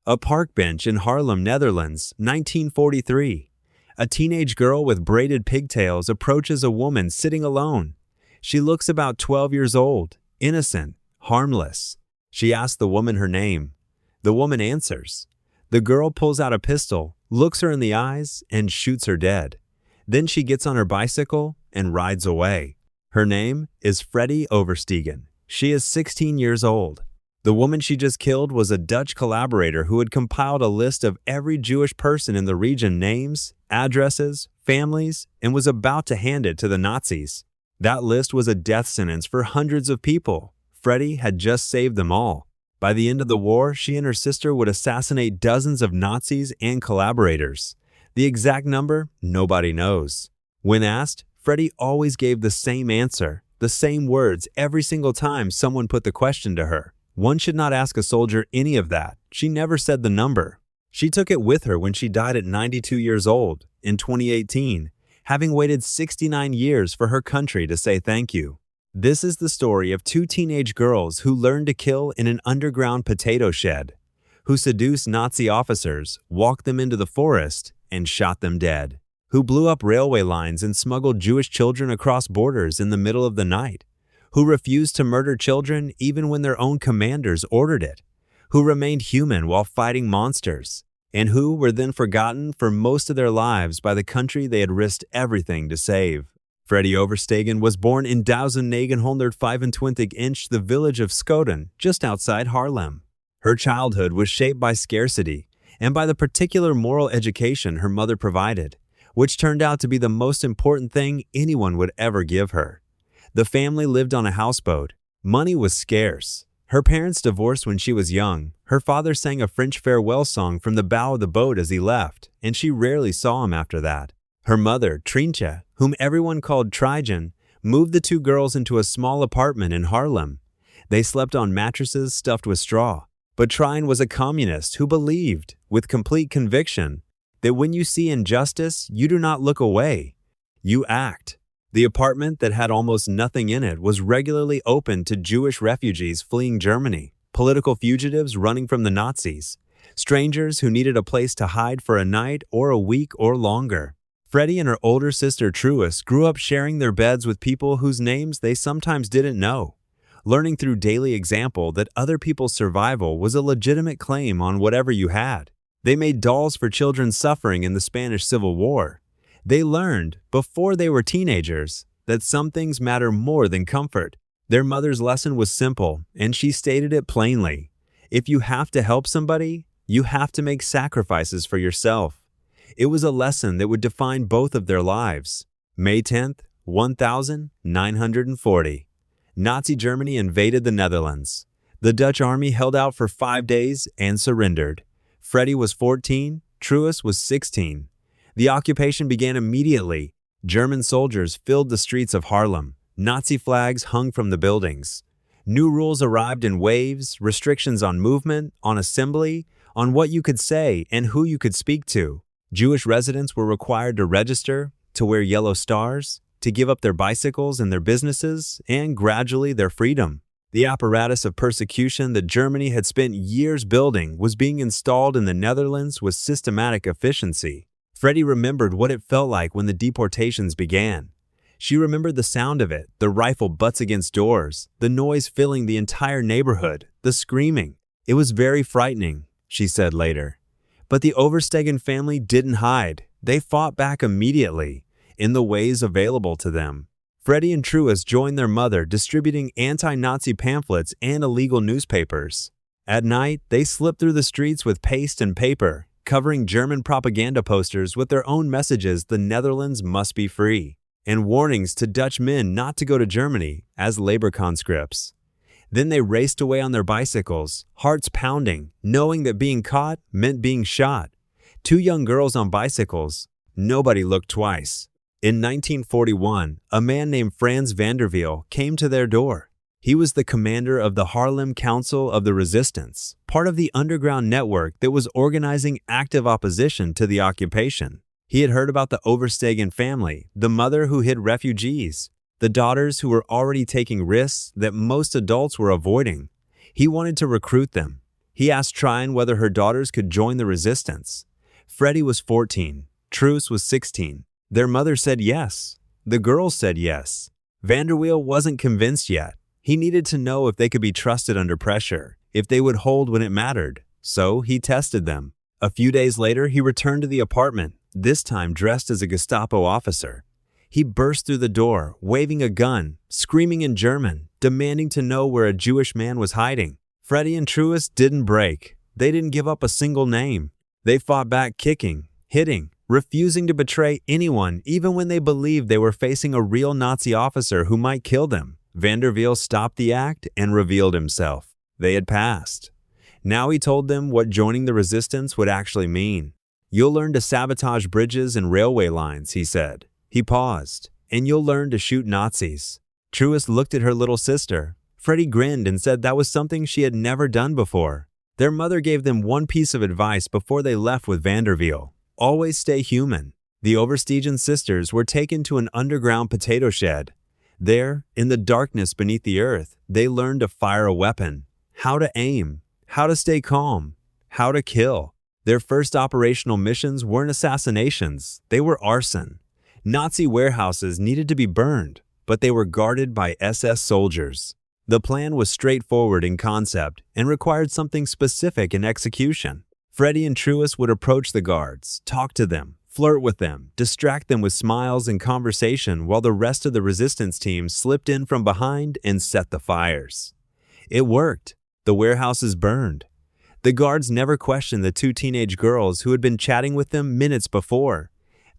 A park bench in Haarlem, Netherlands, 1943. A teenage girl with braided pigtails approaches a woman sitting alone. She looks about 12 years old, innocent, harmless. She asks the woman her name. The woman answers. The girl pulls out a pistol, looks her in the eyes, and shoots her dead. Then she gets on her bicycle and rides away. Her name is Freddy Oversteegen. She is 16 years old. The woman she just killed was a Dutch collaborator who had compiled a list of every Jewish person in the region, names, addresses, families, and was about to hand it to the Nazis. That list was a death sentence for hundreds of people. Freddy had just saved them all. By the end of the war, she and her sister would assassinate dozens of Nazis and collaborators. The exact number, nobody knows. When asked, Freddy always gave the same answer, the same words every single time someone put the question to her. One should not ask a soldier any of that. She never said the number. She took it with her when she died at 92 years old in 2018, having waited 69 years for her country to say thank you. This is the story of two teenage girls who learned to kill in an underground potato shed, who seduced Nazi officers, walked them into the forest, and shot them dead, who blew up railway lines and smuggled Jewish children across borders in the middle of the night, who refused to murder children even when their own commanders ordered it, who remained human while fighting monsters, and who were then forgotten for most of their lives by the country they had risked everything to save. Freddy Oversteegen was born in 1925, the village of Schoten, just outside Haarlem. Her childhood was shaped by scarcity and by the particular moral education her mother provided, which turned out to be the most important thing anyone would ever give her. The family lived on a houseboat. Money was scarce. Her parents divorced when she was young. Her father sang a French farewell song from the bow of the boat as he left, and she rarely saw him after that. Her mother, Truus, whom everyone called Trijan, moved the two girls into a small apartment in Haarlem. They slept on mattresses stuffed with straw. But Trine was a communist who believed, with complete conviction, that when you see injustice, you do not look away. You act. The apartment that had almost nothing in it was regularly open to Jewish refugees fleeing Germany, political fugitives running from the Nazis, strangers who needed a place to hide for a night or a week or longer. Freddy and her older sister Truus grew up sharing their beds with people whose names they sometimes didn't know, learning through daily example that other people's survival was a legitimate claim on whatever you had. They made dolls for children suffering in the Spanish Civil War. They learned, before they were teenagers, that some things matter more than comfort. Their mother's lesson was simple, and she stated it plainly. If you have to help somebody, you have to make sacrifices for yourself. It was a lesson that would define both of their lives. May 10th, 1940. Nazi Germany invaded the Netherlands. The Dutch army held out for 5 days and surrendered. Freddy was 14, Truus was 16. The occupation began immediately. German soldiers filled the streets of Haarlem. Nazi flags hung from the buildings. New rules arrived in waves, restrictions on movement, on assembly, on what you could say and who you could speak to. Jewish residents were required to register, to wear yellow stars, to give up their bicycles and their businesses, and gradually their freedom. The apparatus of persecution that Germany had spent years building was being installed in the Netherlands with systematic efficiency. Freddy remembered what it felt like when the deportations began. She remembered the sound of it, the rifle butts against doors, the noise filling the entire neighborhood, the screaming. It was very frightening, she said later. But the Oversteegen family didn't hide. They fought back immediately, in the ways available to them. Freddy and Truus joined their mother distributing anti-Nazi pamphlets and illegal newspapers. At night, they slipped through the streets with paste and paper, covering German propaganda posters with their own messages the Netherlands must be free, and warnings to Dutch men not to go to Germany as labor conscripts. Then they raced away on their bicycles, hearts pounding, knowing that being caught meant being shot. Two young girls on bicycles. Nobody looked twice. In 1941, a man named Frans Vanderveel came to their door. He was the commander of the Haarlem Council of the Resistance, part of the underground network that was organizing active opposition to the occupation. He had heard about the Oversteegen family, the mother who hid refugees, the daughters who were already taking risks that most adults were avoiding. He wanted to recruit them. He asked Trine whether her daughters could join the resistance. Freddy was 14. Truus was 16. Their mother said yes. The girls said yes. WWII wasn't convinced yet. He needed to know if they could be trusted under pressure, if they would hold when it mattered. So he tested them. A few days later, he returned to the apartment, this time dressed as a Gestapo officer. He burst through the door, waving a gun, screaming in German, demanding to know where a Jewish man was hiding. Freddy and Truus didn't break. They didn't give up a single name. They fought back, kicking, hitting, refusing to betray anyone even when they believed they were facing a real Nazi officer who might kill them. WWII stopped the act and revealed himself. They had passed. Now he told them what joining the resistance would actually mean. "You'll learn to sabotage bridges and railway lines," he said. He paused. "And you'll learn to shoot Nazis." Truus looked at her little sister. Freddy grinned and said that was something she had never done before. Their mother gave them one piece of advice before they left with WWII. Always stay human. The Oversteegen sisters were taken to an underground potato shed. There, in the darkness beneath the earth, they learned to fire a weapon, how to aim, how to stay calm, how to kill. Their first operational missions weren't assassinations, they were arson. Nazi warehouses needed to be burned, but they were guarded by SS soldiers. The plan was straightforward in concept and required something specific in execution. Freddy and Truus would approach the guards, talk to them, flirt with them, distract them with smiles and conversation while the rest of the resistance team slipped in from behind and set the fires. It worked. The warehouses burned. The guards never questioned the two teenage girls who had been chatting with them minutes before.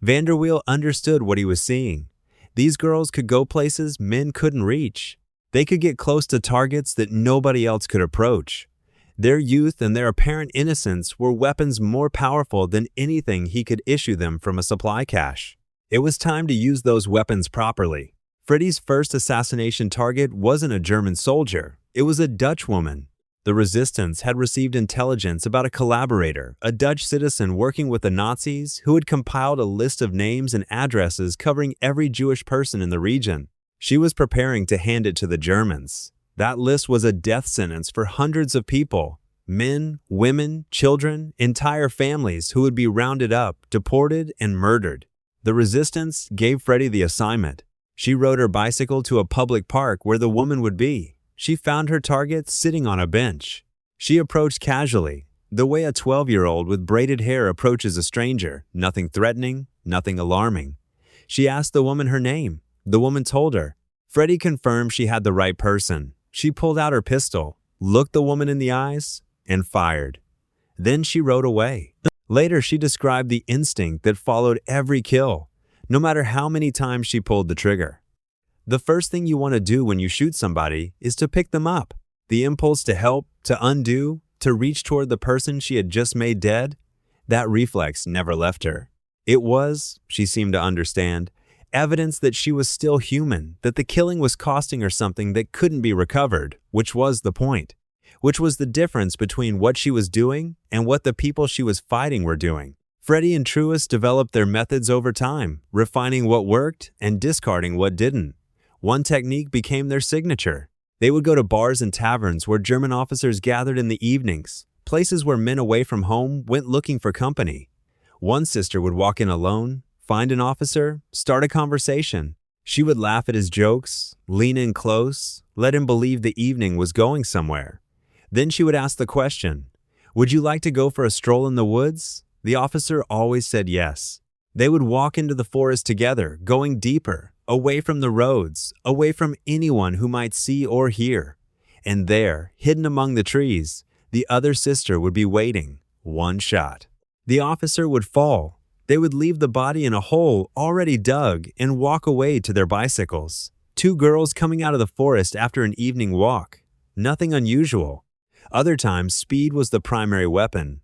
WWII understood what he was seeing. These girls could go places men couldn't reach. They could get close to targets that nobody else could approach. Their youth and their apparent innocence were weapons more powerful than anything he could issue them from a supply cache. It was time to use those weapons properly. Freddy's first assassination target wasn't a German soldier. It was a Dutch woman. The resistance had received intelligence about a collaborator, a Dutch citizen working with the Nazis who had compiled a list of names and addresses covering every Jewish person in the region. She was preparing to hand it to the Germans. That list was a death sentence for hundreds of people, men, women, children, entire families who would be rounded up, deported, and murdered. The resistance gave Freddy the assignment. She rode her bicycle to a public park where the woman would be. She found her target sitting on a bench. She approached casually, the way a 12-year-old with braided hair approaches a stranger, nothing threatening, nothing alarming. She asked the woman her name. The woman told her. Freddy confirmed she had the right person. She pulled out her pistol, looked the woman in the eyes, and fired. Then she rode away. Later, she described the instinct that followed every kill, no matter how many times she pulled the trigger. The first thing you want to do when you shoot somebody is to pick them up. The impulse to help, to undo, to reach toward the person she had just made dead, that reflex never left her. It was, she seemed to understand, evidence that she was still human, that the killing was costing her something that couldn't be recovered, which was the point, which was the difference between what she was doing and what the people she was fighting were doing. Freddy and Truus developed their methods over time, refining what worked and discarding what didn't. One technique became their signature. They would go to bars and taverns where German officers gathered in the evenings, places where men away from home went looking for company. One sister would walk in alone, find an officer, start a conversation. She would laugh at his jokes, lean in close, let him believe the evening was going somewhere. Then she would ask the question, "Would you like to go for a stroll in the woods?" The officer always said yes. They would walk into the forest together, going deeper, away from the roads, away from anyone who might see or hear. And there, hidden among the trees, the other sister would be waiting. One shot. The officer would fall. They would leave the body in a hole already dug and walk away to their bicycles. Two girls coming out of the forest after an evening walk. Nothing unusual. Other times, speed was the primary weapon.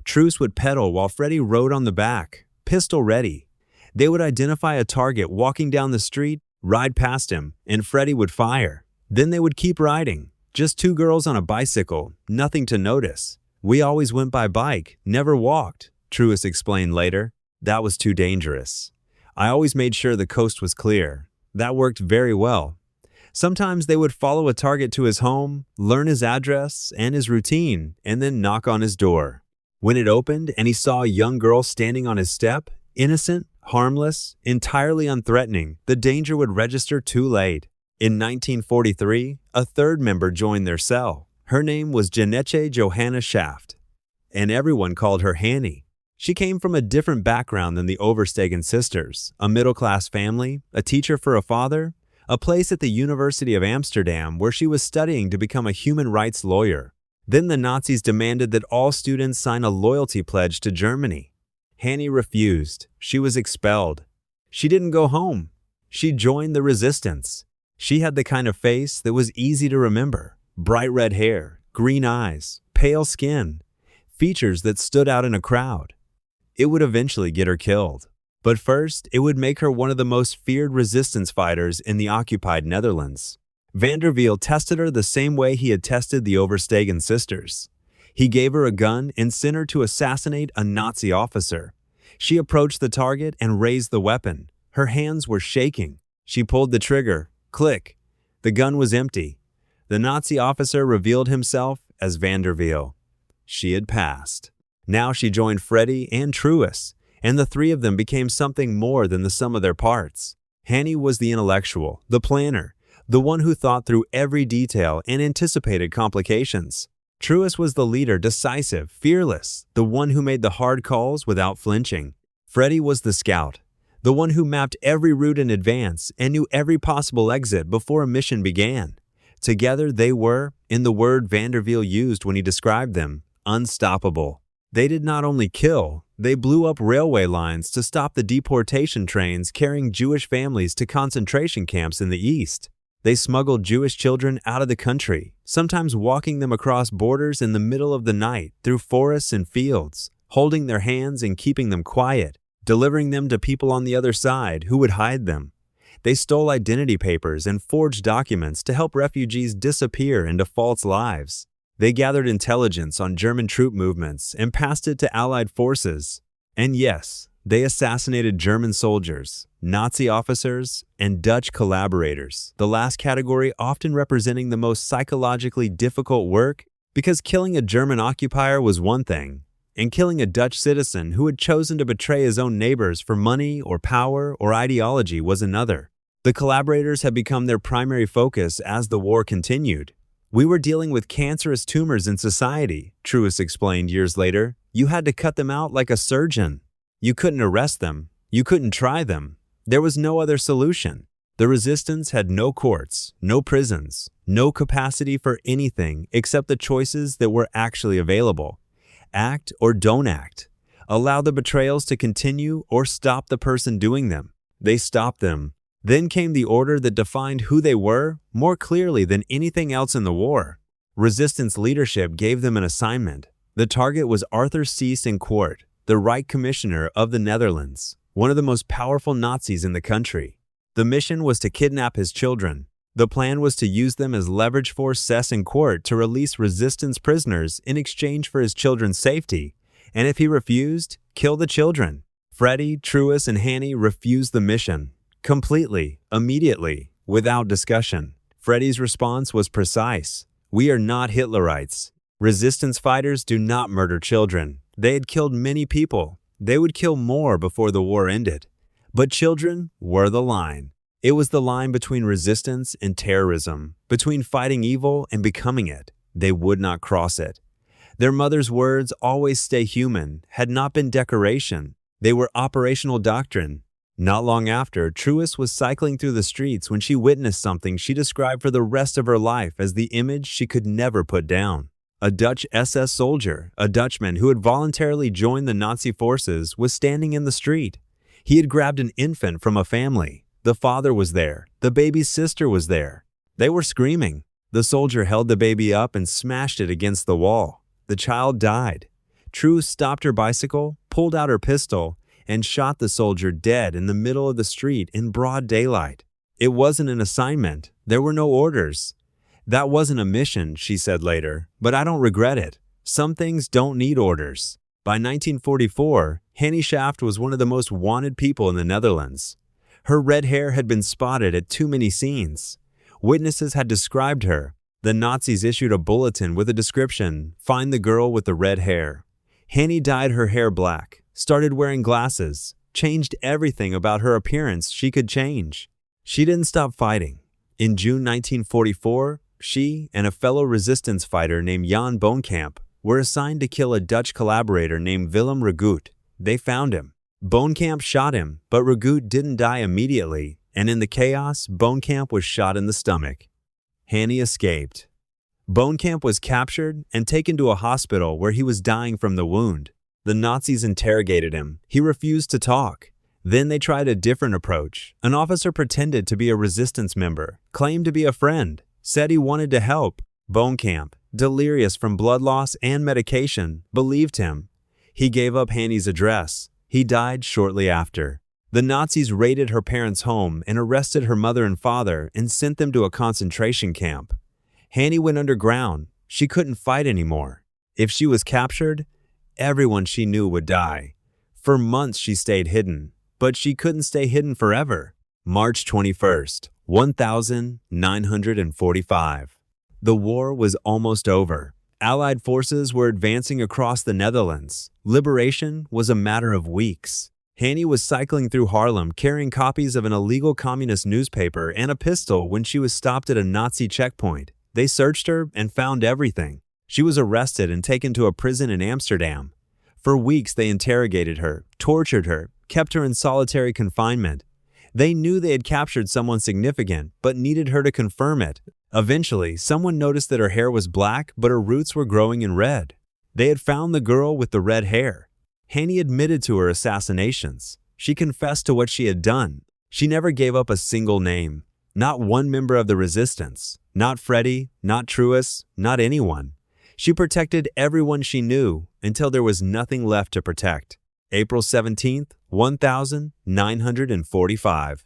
Truus would pedal while Freddy rode on the back, pistol ready. They would identify a target walking down the street, ride past him, and Freddy would fire. Then they would keep riding. Just two girls on a bicycle, nothing to notice. "We always went by bike, never walked," Truus explained later. "That was too dangerous. I always made sure the coast was clear. That worked very well. Sometimes they would follow a target to his home, learn his address and his routine, and then knock on his door. When it opened and he saw a young girl standing on his step, innocent, harmless, entirely unthreatening, the danger would register too late. In 1943, a third member joined their cell. Her name was Janetje Johanna Schaft, and everyone called her Hannie. She came from a different background than the Oversteegen sisters, a middle-class family, a teacher for a father, a place at the University of Amsterdam where she was studying to become a human rights lawyer. Then the Nazis demanded that all students sign a loyalty pledge to Germany. Hannie refused. She was expelled. She didn't go home. She joined the resistance. She had the kind of face that was easy to remember. Bright red hair, green eyes, pale skin, features that stood out in a crowd. It would eventually get her killed. But first, it would make her one of the most feared resistance fighters in the occupied Netherlands. Van der Wiel tested her the same way he had tested the Oversteegen sisters. He gave her a gun and sent her to assassinate a Nazi officer. She approached the target and raised the weapon. Her hands were shaking. She pulled the trigger. Click. The gun was empty. The Nazi officer revealed himself as Van der Wiel. She had passed. Now she joined Freddy and Truus, and the three of them became something more than the sum of their parts. Hannie was the intellectual, the planner, the one who thought through every detail and anticipated complications. Truus was the leader, decisive, fearless, the one who made the hard calls without flinching. Freddy was the scout, the one who mapped every route in advance and knew every possible exit before a mission began. Together they were, in the word Van der Wiel used when he described them, unstoppable. They did not only kill, they blew up railway lines to stop the deportation trains carrying Jewish families to concentration camps in the East. They smuggled Jewish children out of the country, sometimes walking them across borders in the middle of the night through forests and fields, holding their hands and keeping them quiet, delivering them to people on the other side who would hide them. They stole identity papers and forged documents to help refugees disappear into false lives. They gathered intelligence on German troop movements and passed it to Allied forces. And yes, they assassinated German soldiers, Nazi officers, and Dutch collaborators, the last category often representing the most psychologically difficult work because killing a German occupier was one thing, and killing a Dutch citizen who had chosen to betray his own neighbors for money or power or ideology was another. The collaborators had become their primary focus as the war continued. We were dealing with cancerous tumors in society, Truus explained years later. You had to cut them out like a surgeon. You couldn't arrest them. You couldn't try them. There was no other solution. The resistance had no courts, no prisons, no capacity for anything except the choices that were actually available. Act or don't act. Allow the betrayals to continue or stop the person doing them. They stopped them. Then came the order that defined who they were more clearly than anything else in the war. Resistance leadership gave them an assignment. The target was Arthur Seyss-Inquart, the Reich Commissioner of the Netherlands, one of the most powerful Nazis in the country. The mission was to kidnap his children. The plan was to use them as leverage for Seyss-Inquart to release resistance prisoners in exchange for his children's safety, and if he refused, kill the children. Freddy, Truus, and Hannie refused the mission. Completely, immediately, without discussion. Freddy's response was precise. We are not Hitlerites. Resistance fighters do not murder children. They had killed many people. They would kill more before the war ended. But children were the line. It was the line between resistance and terrorism, between fighting evil and becoming it. They would not cross it. Their mother's words, always stay human, had not been decoration. They were operational doctrine. Not long after, Truus was cycling through the streets when she witnessed something she described for the rest of her life as the image she could never put down. A Dutch SS soldier, a Dutchman who had voluntarily joined the Nazi forces, was standing in the street. He had grabbed an infant from a family. The father was there. The baby's sister was there. They were screaming. The soldier held the baby up and smashed it against the wall. The child died. Truus stopped her bicycle, pulled out her pistol, and shot the soldier dead in the middle of the street in broad daylight. It wasn't an assignment. There were no orders. That wasn't a mission, she said later, but I don't regret it. Some things don't need orders. By 1944, Hannie Schaft was one of the most wanted people in the Netherlands. Her red hair had been spotted at too many scenes. Witnesses had described her. The Nazis issued a bulletin with a description: "Find the girl with the red hair." Hannie dyed her hair black, started wearing glasses, changed everything about her appearance she could change. She didn't stop fighting. In June 1944, she and a fellow resistance fighter named Jan Boonkamp were assigned to kill a Dutch collaborator named Willem Regout. They found him. Boonkamp shot him, but Regout didn't die immediately, and in the chaos, Boonkamp was shot in the stomach. Hannie escaped. Boonkamp was captured and taken to a hospital where he was dying from the wound. The Nazis interrogated him. He refused to talk. Then they tried a different approach. An officer pretended to be a resistance member, claimed to be a friend, said he wanted to help. Boonkamp, delirious from blood loss and medication, believed him. He gave up Hannie's address. He died shortly after. The Nazis raided her parents' home and arrested her mother and father and sent them to a concentration camp. Hannie went underground. She couldn't fight anymore. If she was captured, everyone she knew would die. For months she stayed hidden, but she couldn't stay hidden forever. March 21st, 1945. The war was almost over. Allied forces were advancing across the Netherlands. Liberation was a matter of weeks. Hannie was cycling through Haarlem carrying copies of an illegal communist newspaper and a pistol when she was stopped at a Nazi checkpoint. They searched her and found everything. She was arrested and taken to a prison in Amsterdam. For weeks they interrogated her, tortured her, kept her in solitary confinement. They knew they had captured someone significant, but needed her to confirm it. Eventually, someone noticed that her hair was black, but her roots were growing in red. They had found the girl with the red hair. Hannie admitted to her assassinations. She confessed to what she had done. She never gave up a single name. Not one member of the resistance. Not Freddy, not Truus, not anyone. She protected everyone she knew until there was nothing left to protect. April 17th, 1945.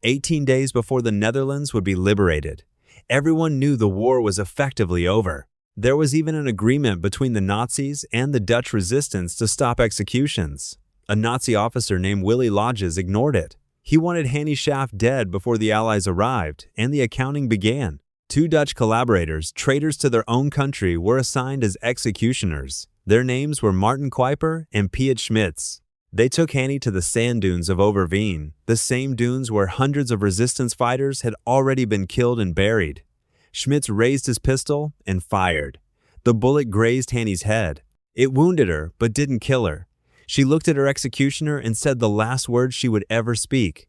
18 days before the Netherlands would be liberated. Everyone knew the war was effectively over. There was even an agreement between the Nazis and the Dutch resistance to stop executions. A Nazi officer named Willy Lodges ignored it. He wanted Hannie Schaft dead before the Allies arrived, and the accounting began. 2 Dutch collaborators, traitors to their own country, were assigned as executioners. Their names were Martin Kuiper and Piet Schmitz. They took Hannie to the sand dunes of WWII, the same dunes where hundreds of resistance fighters had already been killed and buried. Schmitz raised his pistol and fired. The bullet grazed Hannie's head. It wounded her, but didn't kill her. She looked at her executioner and said the last words she would ever speak.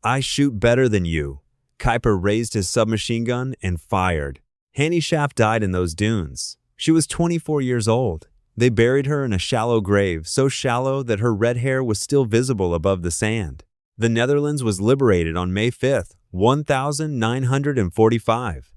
"I shoot better than you." Kuiper raised his submachine gun and fired. Hannie Schaft died in those dunes. She was 24 years old. They buried her in a shallow grave, so shallow that her red hair was still visible above the sand. The Netherlands was liberated on May 5th, 1945.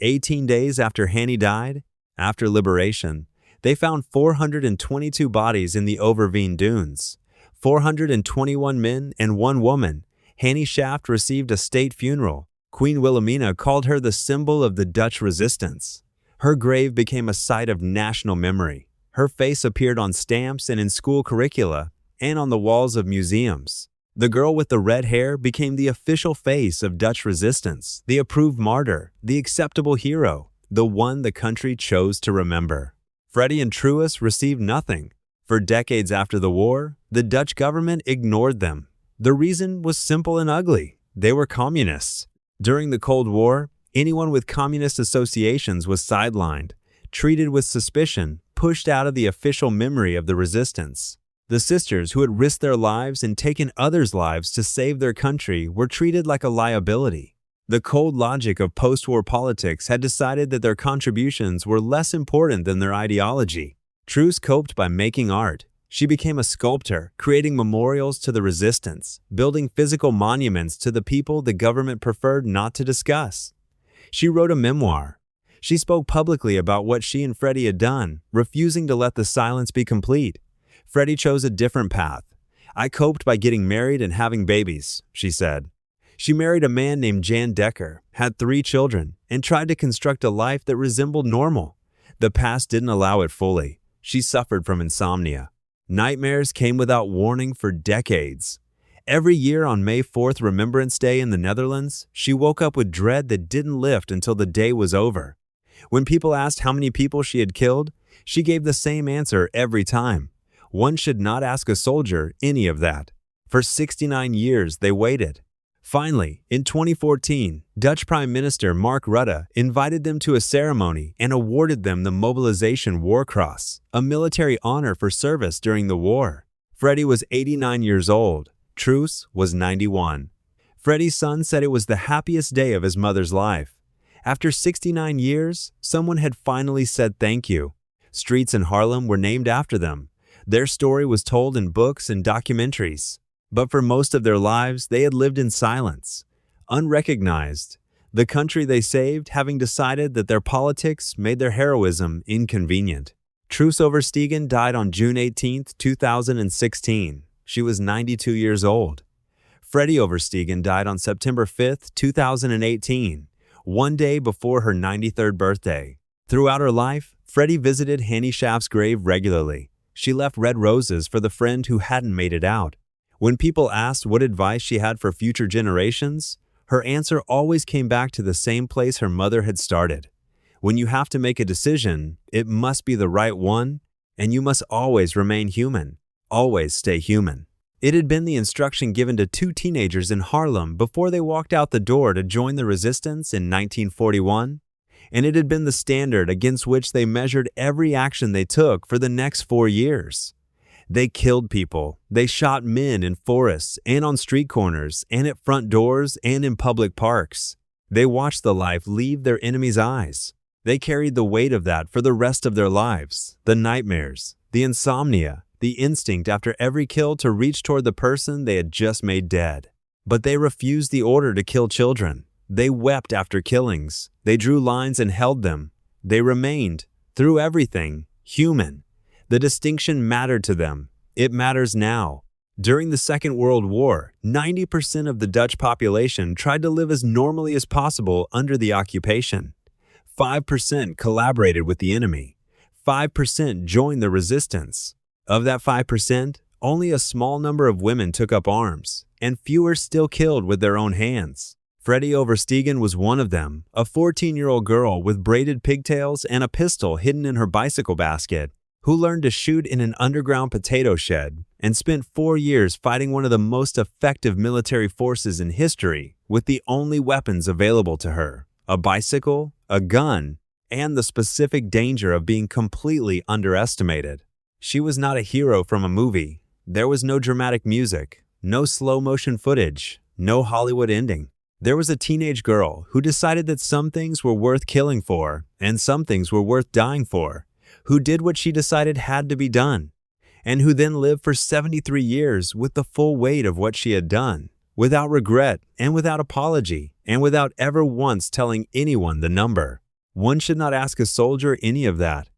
18 days after Hannie died, after liberation, they found 422 bodies in the WWII dunes. 421 men and 1 woman. Hannie Schaft received a state funeral. Queen Wilhelmina called her the symbol of the Dutch resistance. Her grave became a site of national memory. Her face appeared on stamps and in school curricula, and on the walls of museums. The girl with the red hair became the official face of Dutch resistance, the approved martyr, the acceptable hero, the one the country chose to remember. Freddy and Truus received nothing. For decades after the war, the Dutch government ignored them. The reason was simple and ugly. They were communists. During the Cold War, anyone with communist associations was sidelined, treated with suspicion, pushed out of the official memory of the resistance. The sisters who had risked their lives and taken others' lives to save their country were treated like a liability. The cold logic of post-war politics had decided that their contributions were less important than their ideology. Truus coped by making art. She became a sculptor, creating memorials to the resistance, building physical monuments to the people the government preferred not to discuss. She wrote a memoir. She spoke publicly about what she and Freddy had done, refusing to let the silence be complete. Freddy chose a different path. "I coped by getting married and having babies," she said. She married a man named Jan Decker, had 3 children, and tried to construct a life that resembled normal. The past didn't allow it fully. She suffered from insomnia. Nightmares came without warning for decades. Every year on May 4th, Remembrance Day in the Netherlands, she woke up with dread that didn't lift until the day was over. When people asked how many people she had killed, she gave the same answer every time. One should not ask a soldier any of that. For 69 years, they waited. Finally, in 2014, Dutch Prime Minister Mark Rutte invited them to a ceremony and awarded them the Mobilization War Cross, a military honor for service during the war. Freddy was 89 years old. Truus was 91. Freddy's son said it was the happiest day of his mother's life. After 69 years, someone had finally said thank you. Streets in Harlem were named after them. Their story was told in books and documentaries. But for most of their lives, they had lived in silence, unrecognized, the country they saved having decided that their politics made their heroism inconvenient. Truus Oversteegen died on June 18, 2016. She was 92 years old. Freddy Oversteegen died on September 5, 2018, one day before her 93rd birthday. Throughout her life, Freddy visited Hannie Schaft's grave regularly. She left red roses for the friend who hadn't made it out. When people asked what advice she had for future generations, her answer always came back to the same place her mother had started. When you have to make a decision, it must be the right one, and you must always remain human. Always stay human. It had been the instruction given to two teenagers in Harlem before they walked out the door to join the resistance in 1941, and it had been the standard against which they measured every action they took for the next 4 years. They killed people. They shot men in forests and on street corners and at front doors and in public parks. They watched the life leave their enemies' eyes. They carried the weight of that for the rest of their lives, the nightmares, the insomnia, the instinct after every kill to reach toward the person they had just made dead. But they refused the order to kill children. They wept after killings. They drew lines and held them. They remained, through everything, human. The distinction mattered to them. It matters now. During the Second World War, 90% of the Dutch population tried to live as normally as possible under the occupation. 5% collaborated with the enemy. 5% joined the resistance. Of that 5%, only a small number of women took up arms, and fewer still killed with their own hands. Freddy Oversteegen was one of them, a 14-year-old girl with braided pigtails and a pistol hidden in her bicycle basket, who learned to shoot in an underground potato shed and spent 4 years fighting one of the most effective military forces in history with the only weapons available to her, a bicycle, a gun, and the specific danger of being completely underestimated. She was not a hero from a movie. There was no dramatic music, no slow-motion footage, no Hollywood ending. There was a teenage girl who decided that some things were worth killing for and some things were worth dying for, who did what she decided had to be done, and who then lived for 73 years with the full weight of what she had done, without regret and without apology, and without ever once telling anyone the number. One should not ask a soldier any of that.